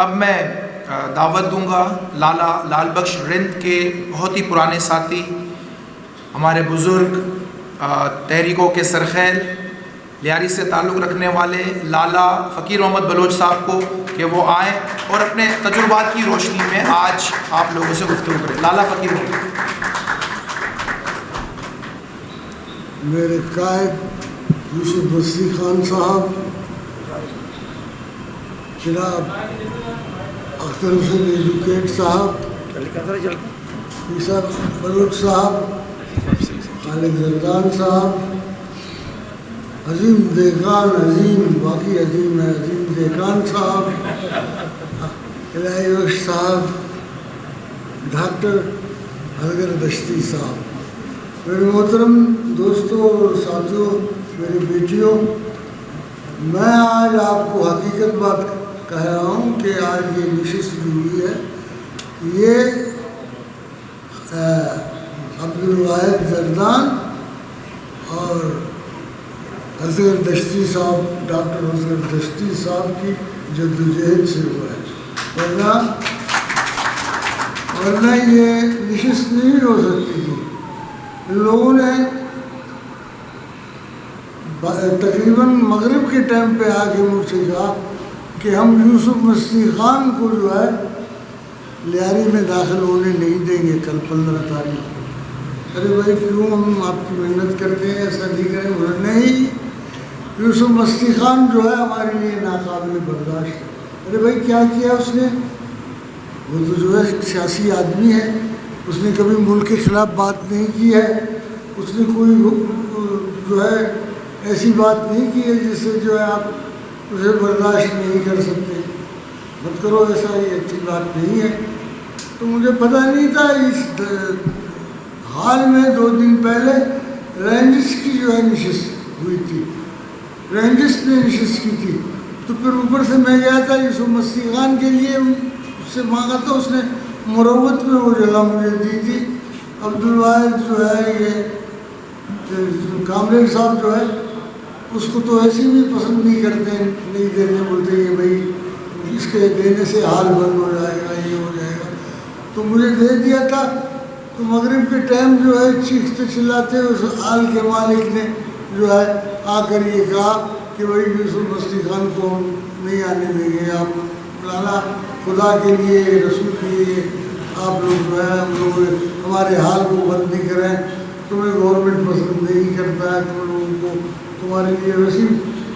اب میں دعوت دوں گا لالا لال بخش رند کے بہت ہی پرانے ساتھی، ہمارے بزرگ، تحریکوں کے سرخیل، لیاری سے تعلق رکھنے والے لالا فقیر محمد بلوچ صاحب کو کہ وہ آئیں اور اپنے تجربات کی روشنی میں آج آپ لوگوں سے گفتگو کریں۔ لالا فقیر محمد۔ میرے قائد یوسف بستی خان صاحب، جناب اختر حسین ایجوکیٹ صاحب، عیسیٰ بلوچ صاحب، خالد زردان صاحب، عظیم دیگان، عظیم باقی عظیم ہے، عظیم دیگان صاحب، الہی بخش صاحب، ڈاکٹر حضر دشتی صاحب، میرے محترم دوستوں اور ساتھیوں، میری بیٹیوں، میں آج آپ کو حقیقت بات کہہ رہا ہوں کہ آج یہ نشست جو ہوئی ہے یہ عبدالواحد زردان اور حضر دشتی صاحب، ڈاکٹر حضر دشتی صاحب کی جدوجہد سے ہوا ہے، ورنہ یہ نشست نہیں ہو سکتی تھی۔ ان لوگوں نے تقریباً مغرب کے ٹائم پہ آ کے مجھ سے کہا کہ ہم یوسف مستی خان کو جو ہے لیاری میں داخل ہونے نہیں دیں گے کل 15 تاریخ کو۔ ارے بھائی کیوں، ہم آپ کی محنت کرتے ہیں، ایسا نہیں کریں۔ بولے نہیں، یوسف مستی خان جو ہے ہمارے لیے ناقابل برداشت ہے۔ ارے بھائی کیا کیا اس نے؟ وہ تو جو ہے سیاسی آدمی ہے، اس نے کبھی ملک کے خلاف بات نہیں کی ہے، اس نے کوئی جو ہے ایسی بات نہیں کی ہے جس سے جو ہے آپ اسے برداشت نہیں کر سکتے۔ مت کرو ایسا، یہ اچھی بات نہیں ہے۔ تو مجھے پتہ نہیں تھا، اس حال میں 2 دن پہلے رینجس کی جو ہے نشست ہوئی تھی، رینجس نے نشست کی تھی، تو پھر اوپر سے میں گیا تھا یوسف مستی خان کے لیے، اس سے مانگا تھا، اس نے مروت میں وہ جگہ مجھے دی تھی۔ عبدالواحد جو ہے یہ کامریڈ صاحب جو ہے اس کو تو ایسی بھی پسند نہیں کرتے، نہیں دیتے، بولتے یہ بھائی اس کے دینے سے حال بند ہو جائے گا، یہ ہو جائے گا، تو مجھے دے دیا تھا۔ تو مغرب کے ٹائم جو ہے چیختے چلاتے اس حال کے مالک نے جو ہے آ کر یہ کہا کہ بھائی یوسف مستی خان کو ہم نہیں آنے دیں گے، آپ لالا خدا کے لیے، رسول کے لیے آپ لوگ جو ہے ہم لوگ ہمارے حال کو بند نہیں کریں، تمہیں گورنمنٹ پسند نہیں کرتا ہے، تم لوگوں کو تمہارے لیے ویسی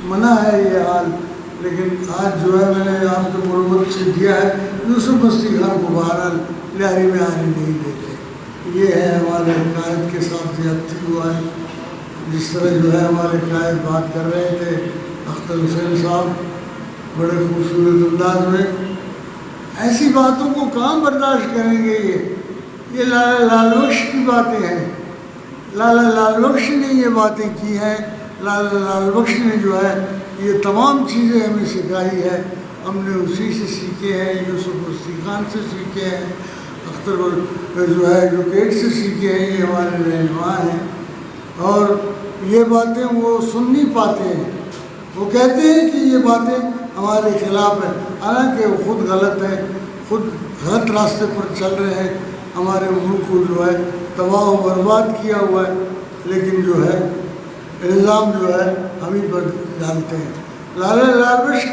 منع ہے یہ حال، لیکن آج جو ہے میں نے آپ کے مروت سے دیا ہے، یوسف مستی خان کو بہرحال لیاری میں آنے نہیں دیتے۔ یہ ہے ہمارے قائد کے ساتھ زیادتی ہوا ہے۔ جس طرح جو ہے ہمارے قائد بات کر رہے تھے اختر حسین صاحب بڑے خوبصورت انداز میں، ایسی باتوں کو کہاں برداشت کریں گے؟ یہ لالا لال بخش کی باتیں ہیں، لالا لال بخش نے یہ باتیں کی ہیں، لالا لال بخش نے جو ہے یہ تمام چیزیں ہمیں سکھائی ہے، ہم نے اسی سے سیکھے ہیں، یوسف مستی خان سے سیکھے ہیں، اختر جو ہے ایجوکیٹ سے سیکھے ہیں، یہ ہمارے رہنما ہیں، اور یہ باتیں وہ سن نہیں پاتے ہیں، وہ کہتے ہیں کہ یہ باتیں ہمارے خلاف ہیں، حالانکہ وہ خود غلط ہیں، خود غلط راستے پر چل رہے ہیں، ہمارے ملک کو جو ہے تباہ و برباد کیا ہوا ہے، لیکن جو ہے الزام جو ہے ہم ہی پر ڈالتے ہیں۔ لالا لال بخش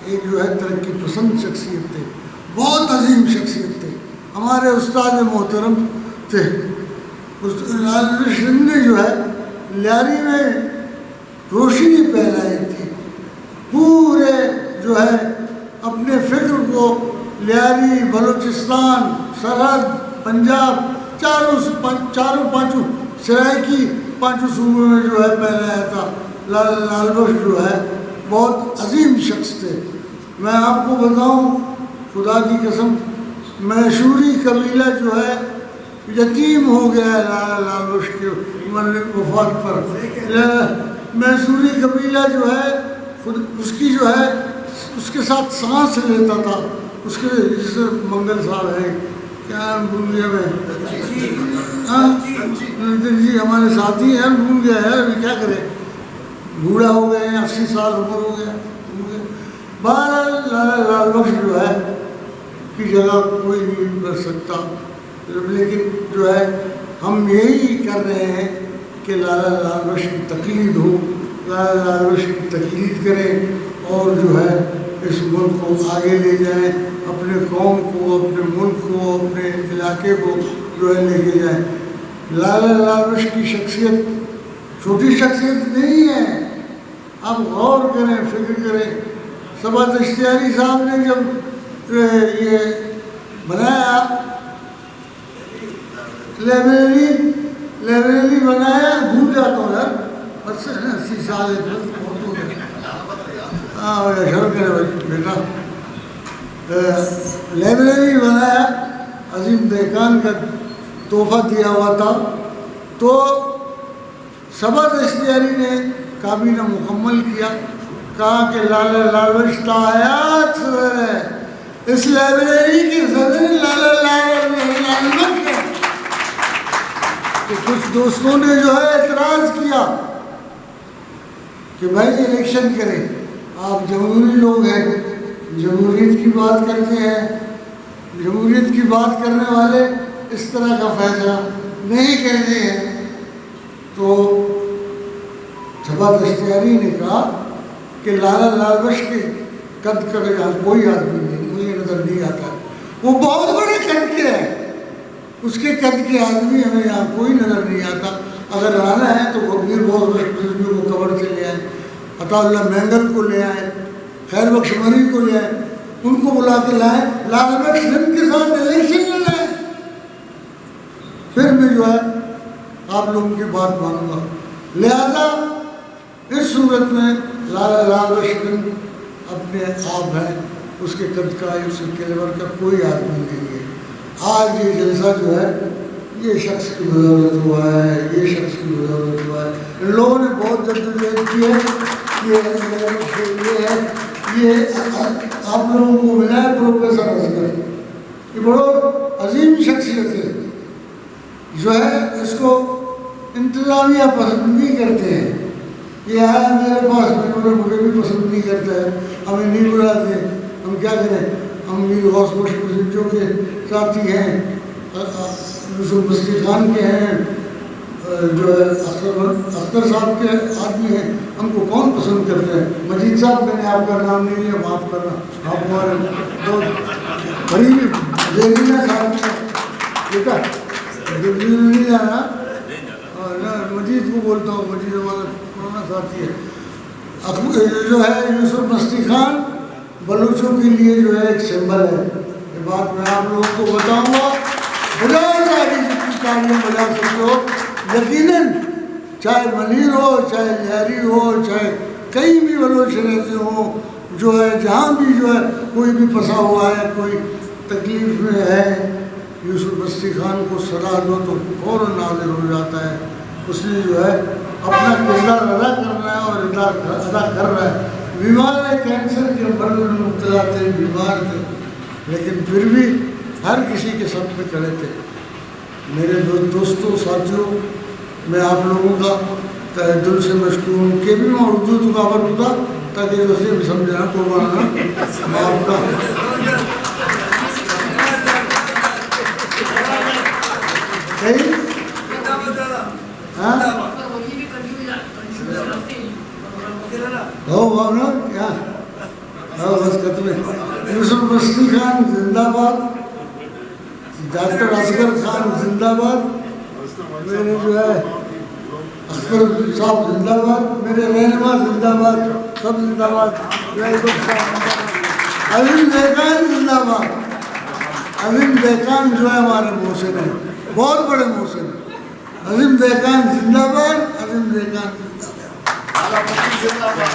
ایک جو ہے ترقی پسند شخصیت تھے، بہت عظیم شخصیت تھے، ہمارے استاد محترم تھے۔ لال بخش نے جو ہے لیاری میں روشنی پھیلائی تھی، پورے جو ہے اپنے فکر کو لیاری، بلوچستان، سرحد، پنجاب، چاروں پانچوں سرائکی 5 صوبوں میں جو ہے پھیلایا تھا۔ لالا لال بخش جو ہے بہت عظیم شخص تھے۔ میں آپ کو بتاؤں خدا کی قسم، میسوری قبیلہ جو ہے یتیم ہو گیا ہے لالا لال بخش کے وفات پر۔ میسوری قبیلہ جو ہے خود اس کی جو ہے اس کے ساتھ سانس لیتا تھا، اس کے جس منگل صاحب ہے، کیا بھول گیا میں، جی ہمارے ساتھی ہیں، بھول گیا ہے، ابھی کیا کریں، بوڑھا ہو گئے ہیں، 80 سال عمر ہو گیا، بہرحال لالا لال بخش جو ہے کی جگہ کوئی نہیں کر سکتا، لیکن جو ہے ہم یہی کر رہے ہیں کہ لالا لال بخش کی تقلید ہو، لالا لال بخش کی تقلید کریں اور جو ہے اس ملک کو آگے لے جائیں، اپنے قوم کو، اپنے ملک کو، اپنے علاقے کو جو ہے لے کے جائیں۔ لالا لال بخش کی شخصیت چھوٹی شخصیت نہیں ہے، آپ غور کریں، فکر کریں۔ صبا اشتیاری صاحب نے جب یہ بنایا لائبریری بنایا، بھول جاتا ہوں یار، 80 سال بہت ہو گئے، ہاں شروع کرے بیٹا، لائبریری بنایا، عظیم دہقان کا تحفہ دیا ہوا تھا، تو صبا اشتیاری نے کابینہ مکمل کیا، کہا کہ لالا لال بخش تاحیات صدر ہے، اس لائبریری کی صدر لالا لال بخش ہے۔ تو کچھ دوستوں نے جو ہے اعتراض کیا کہ بھائی الیکشن کریں، آپ جمہوری لوگ ہیں، جمہوریت کی بات کرتے ہیں، جمہوریت کی بات کرنے والے اس طرح کا فیصلہ نہیں کرتے ہیں۔ تو صبا اشتیاری نے کہا کہ لالا لال بخش کے قد کا یہاں کوئی آدمی نہیں، مجھے نظر نہیں آتا، وہ بہت بڑے قد کے ہیں، اس کے قد کے آدمی ہمیں یہاں کوئی نظر نہیں آتا، اگر آنا ہے تو میر بہت بخش کو قبر سے لے آئیں، عطا اللہ مینگل کو لے آئیں، خیر بخش مری کو لے آئیں، ان کو بلا کے لائیں، لال بخش ان کے ساتھ الیکشن میں لائیں، پھر میں جو ہے آپ لوگوں کی بات مانوں گا۔ لہذا اس صورت میں لالا لال بخش اپنے آپ ہیں، اس کے قد کا، اس کے کیلیبر کا کوئی آدمی نہیں ہے۔ آج یہ جلسہ جو ہے یہ شخص کی بدولت ہوا ہے، یہ شخص کی بدولت ہوا ہے، ان لوگوں نے بہت جدوجہد کی ہے، یہ آپ لوگوں کو ملا ہے پروفیسر اصغر، یہ بڑا عظیم شخصیت ہے، جو ہے اس کو انتظامیہ پسند نہیں کرتے ہیں، یہ آیا میرے پاس، مجھے بھی پسند نہیں کرتا ہے، ہمیں نہیں بلاتے، ہم کیا کریں، ہم میر غوث بخش جو کے ساتھی ہیں، یوسف بستی خان کے ہیں، جو ہے اختر صاحب کے آدمی ہیں، ہم کو کون پسند کرتے ہیں۔ مجید صاحب میں نے آپ کا نام نہیں لیا، معاف کرنا، آپ ہمارے بہت قریبی دینا صاحب نے بیٹا نہیں جانا، مجید کو بولتا ہوں، مجید ہمارا پرانا ساتھی ہے، جو ہے یوسف بستی خان بلوچوں کے لیے جو ہے ایک سمبل ہے، یہ بات میں آپ لوگوں کو بتاؤں گا، بجائے ساری جتنی کہانیاں بجا سکتے ہو، یقیناً چاہے منیر ہو، چاہے لہری ہو، چاہے کہیں بھی بلوچ رہتے ہوں، جو ہے جہاں بھی جو ہے کوئی بھی پھنسا ہوا ہے، کوئی تکلیف میں ہے، یوسف بستی خان کو صلاح دو تو فوراً حاضر ہو جاتا ہے، اس نے جو ہے اپنا کردار ادا کرنا ہے اور ادا کر رہا ہے۔ بیمار ہے، کینسر کے مرض میں مبتلا تھے، بیمار تھے، لیکن پھر بھی ہر کسی کے ساتھ میں کھڑے تھے۔ میرے دوستوں، ساتھیوں، میں آپ لوگوں کا تہ دل سے مشکور ہوں کہ بھی میں اردو تو کابر ہوتا تاکہ دوسرے بھی سمجھنا قربانا میں آپ کا یوسف بستی خان زندہ باد، ڈاکٹر اصغر خان زندہ باد، میرے جو ہے اختر صاحب زندہ باد، میرے رہنما زندہ باد، سب زندہ باد، عظیم دہقان زندہ باد۔ عظیم دہقان جو ہے ہمارے محسن ہیں، بہت بڑے محسن ہیں، عظیم دہقان زندہ باد، عظیم دہقان زندہ باد۔